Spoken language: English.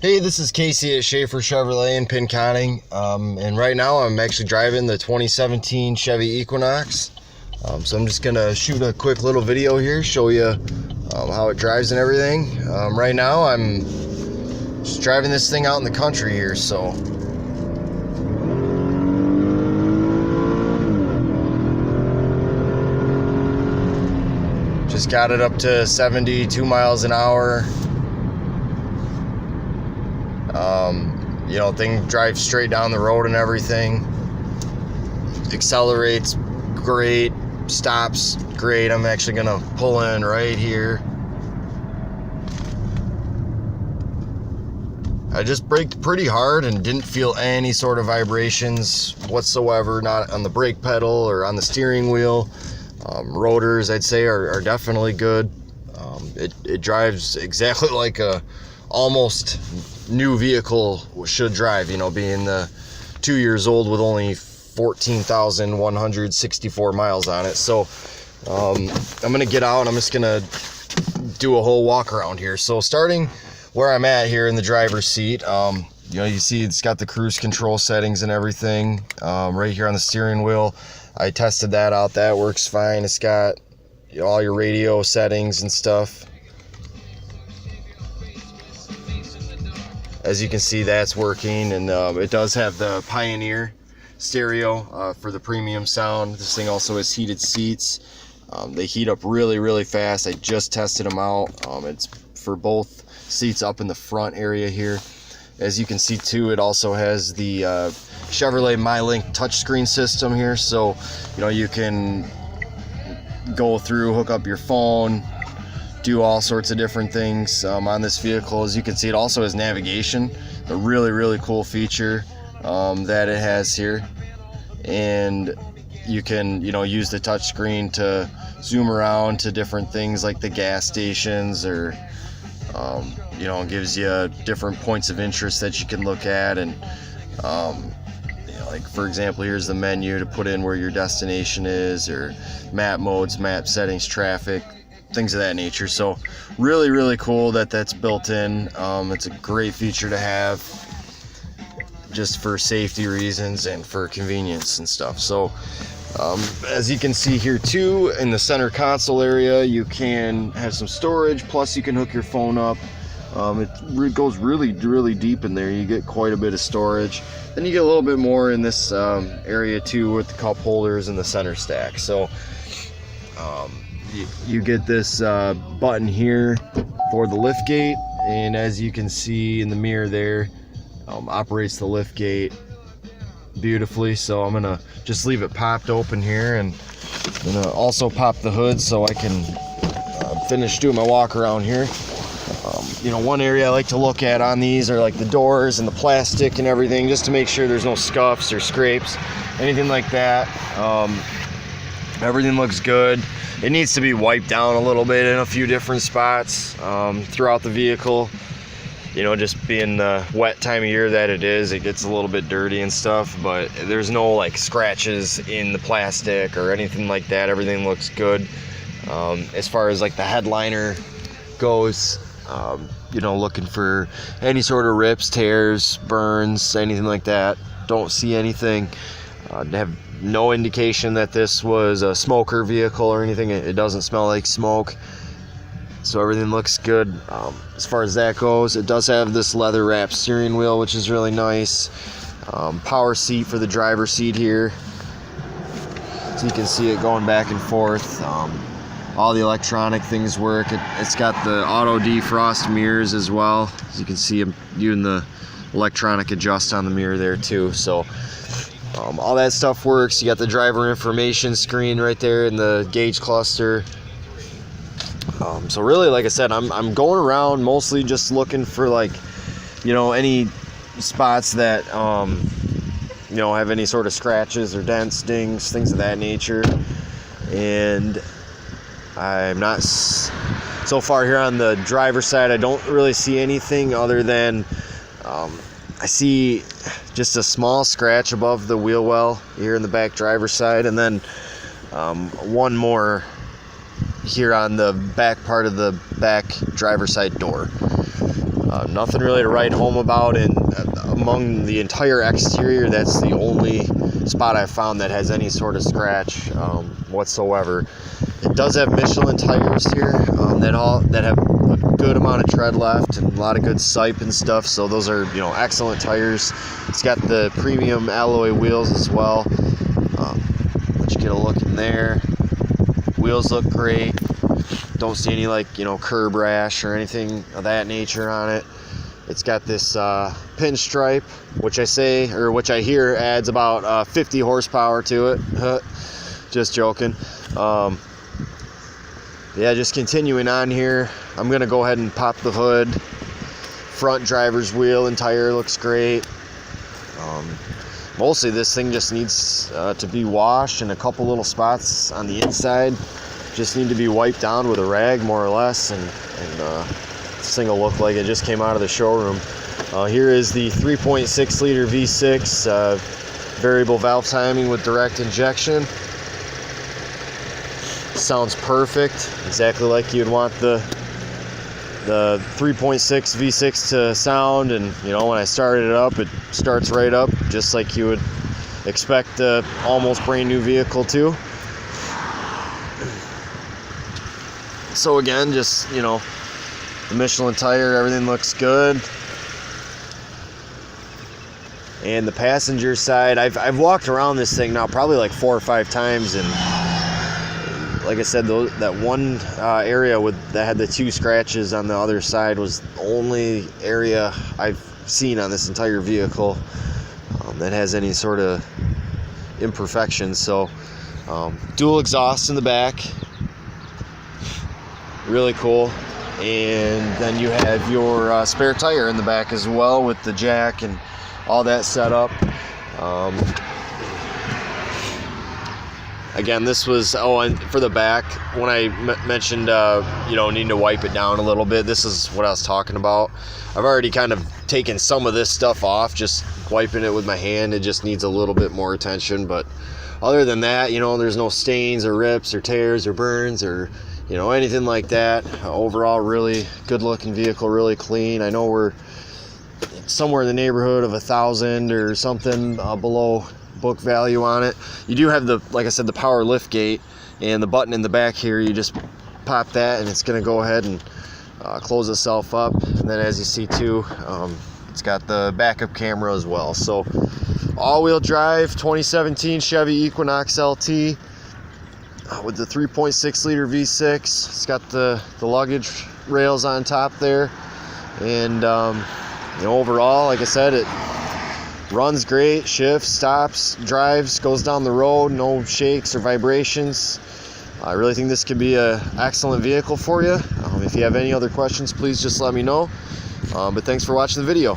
Hey, this is Casey at Schafer Chevrolet in Pinconning, and right now I'm actually driving the 2017 Chevy Equinox. So I'm just gonna shoot a quick little video here, show you how it drives and everything. Right now I'm just driving this thing out in the country here, so just got it up to 72 miles an hour. Thing drives straight down the road and everything. Accelerates great, stops great. I'm actually gonna pull in right here. I just braked pretty hard and didn't feel any sort of vibrations whatsoever, not on the brake pedal or on the steering wheel. Rotors, I'd say, are definitely good. It drives exactly like a almost new vehicle should drive, being 2 years old with only 14,164 miles on it. So I'm gonna get out and I'm just gonna do a whole walk around here. So starting where I'm at here in the driver's seat, you see it's got the cruise control settings and everything right here on the steering wheel. I tested that out. That works fine. It's got all your radio settings and stuff. As you can see, that's working, and it does have the Pioneer stereo for the premium sound. This thing also has heated seats. They heat up really fast. I just tested them out. It's for both seats up in the front area here. As you can see too, it also has the Chevrolet MyLink touchscreen system here, so you can go through, hook up your phone, do all sorts of different things on this vehicle. As you can see, it also has navigation, a really cool feature that it has here. And you can use the touchscreen to zoom around to different things like the gas stations, or it gives you different points of interest that you can look at. And like for example, here's the menu to put in where your destination is, or map modes, map settings, traffic, things of that nature. So really cool that that's built in. It's a great feature to have just for safety reasons and for convenience and stuff. So as you can see here too, in the center console area, you can have some storage, plus you can hook your phone up. It goes really deep in there. You get quite a bit of storage. Then you get a little bit more in this area too, with the cup holders and the center stack. So you get this button here for the lift gate, and as you can see in the mirror there, operates the lift gate beautifully. So I'm gonna just leave it popped open here, and I'm gonna also pop the hood so I can finish doing my walk around here. One area I like to look at on these are like the doors and the plastic and everything, just to make sure there's no scuffs or scrapes, anything like that. Everything looks good. It needs to be wiped down a little bit in a few different spots throughout the vehicle. Just being the wet time of year that it is, it gets a little bit dirty and stuff, but there's no like scratches in the plastic or anything like that. Everything looks good. As far as like the headliner goes, looking for any sort of rips, tears, burns, anything like that. Don't see anything. Have no indication that this was a smoker vehicle or anything. It doesn't smell like smoke, so everything looks good. As far as that goes, it does have this leather wrapped steering wheel, which is really nice. Power seat for the driver's seat here, so you can see it going back and forth. All the electronic things work. It's got the auto defrost mirrors as well, as you can see I'm doing the electronic adjust on the mirror there too. So all that stuff works. You got the driver information screen right there in the gauge cluster. So really, like I said, I'm going around mostly just looking for like any spots that have any sort of scratches or dents, dings, things of that nature. And I'm not so far here on the driver's side, I don't really see anything other than I see just a small scratch above the wheel well here in the back driver's side, and then one more here on the back part of the back driver's side door. Nothing really to write home about, and among the entire exterior, that's the only spot I've found that has any sort of scratch whatsoever. It does have Michelin tires here that have a good amount of tread left and a lot of good sipe and stuff, so those are, you know, excellent tires. It's got the premium alloy wheels as well. Let you get a look in there. Wheels look great. Don't see any, like, you know, curb rash or anything of that nature on it. It's got this pinstripe, which I hear adds about 50 horsepower to it. Just joking. Yeah, just continuing on here, I'm gonna go ahead and pop the hood. Front driver's wheel and tire looks great. Mostly this thing just needs to be washed, and a couple little spots on the inside just need to be wiped down with a rag, more or less, and this thing will look like it just came out of the showroom. Here is the 3.6 liter V6 variable valve timing with direct injection. Sounds perfect, exactly like you'd want the 3.6 V6 to sound. And you know, when I started it up, it starts right up just like you would expect a almost brand new vehicle to. So again, just, you know, the Michelin tire, everything looks good. And the passenger side, I've walked around this thing now probably like 4 or 5 times, and like I said, that one area that had the 2 scratches on the other side was the only area I've seen on this entire vehicle that has any sort of imperfections. So dual exhaust in the back, really cool. And then you have your spare tire in the back as well, with the jack and all that set up. Again, this was, and for the back, when I mentioned, you know, needing to wipe it down a little bit, this is what I was talking about. I've already kind of taken some of this stuff off, just wiping it with my hand. It just needs a little bit more attention, but other than that, you know, there's no stains or rips or tears or burns or, you know, anything like that. Overall, really good looking vehicle, really clean. I know we're somewhere in the neighborhood of $1,000 or something below book value on it. You do have the, like I said, the power lift gate, and the button in the back here, you just pop that and it's going to go ahead and close itself up. And then, as you see too, it's got the backup camera as well. So all-wheel drive 2017 Chevy Equinox LT with the 3.6 liter V6. It's got the luggage rails on top there, and you know, overall, like I said, it runs great, shifts, stops, drives, goes down the road, no shakes or vibrations. I really think this could be an excellent vehicle for you. If you have any other questions, please just let me know. But thanks for watching the video.